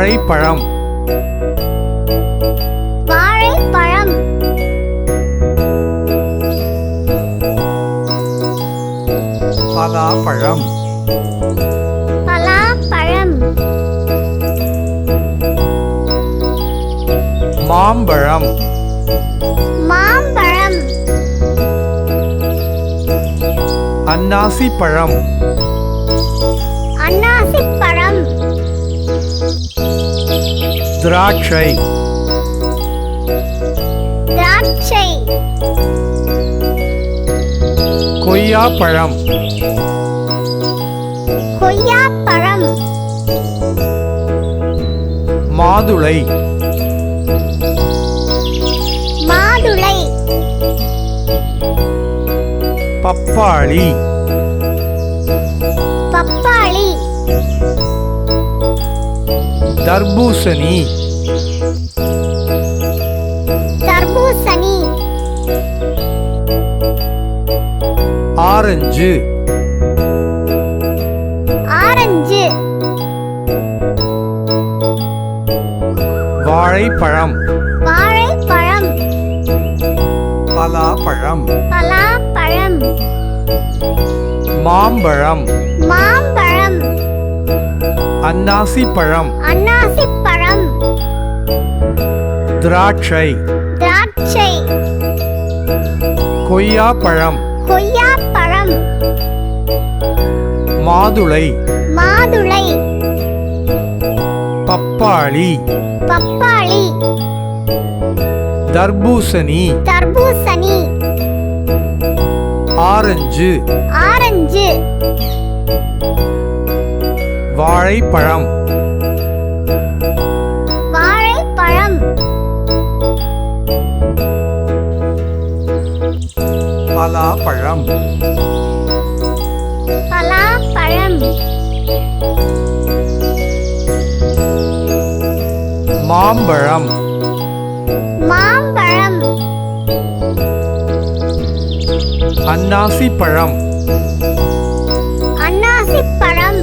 வாழைப்பழம் வாழைப்பழம் பலாப்பழம் பலாப்பழம் மாம்பழம் மாம்பழம் அன்னாசிப்பழம் அன்னாசிப்பழம் திராட்சை திராட்சை கொய்யாப்பழம் கொய்யாப்பழம் மாதுளை மாதுளை பப்பாளி பப்பாளி தர்பூசணி தர்பூசணி ஆரஞ்சு ஆரஞ்சு வாழைப்பழம் வாழைப்பழம் பலாப்பழம் பலாப்பழம் மாம்பழம் மாம்பழம் அன்னாசிப்பழம் அன்னாசிப்பழம் திராட்சை திராட்சை கொய்யாப்பழம் கொய்யாப்பழம் மாதுளை மாதுளை பப்பாளி பப்பாளி தர்பூசணி தர்பூசணி ஆரஞ்சு ஆரஞ்சு வாழைப்பழம் வாழைப்பழம் பலாப்பழம் பலாப்பழம் மாம்பழம் மாம்பழம் அன்னாசிப்பழம் அன்னாசிப்பழம்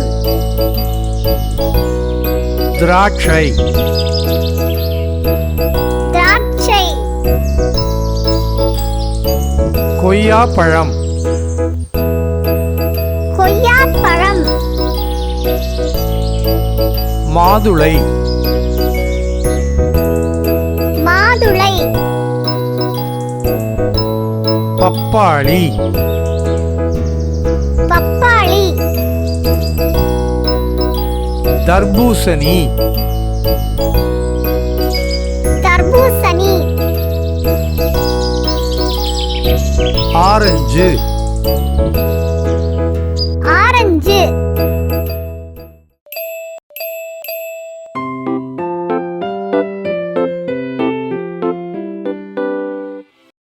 திராட்சை திராட்சை கொய்யாப்பழம் கொய்யாப்பழம் மாதுளை மாதுளை பப்பாளி பப்பாளி தர்பூசணி தர்பூசணி ஆரஞ்சு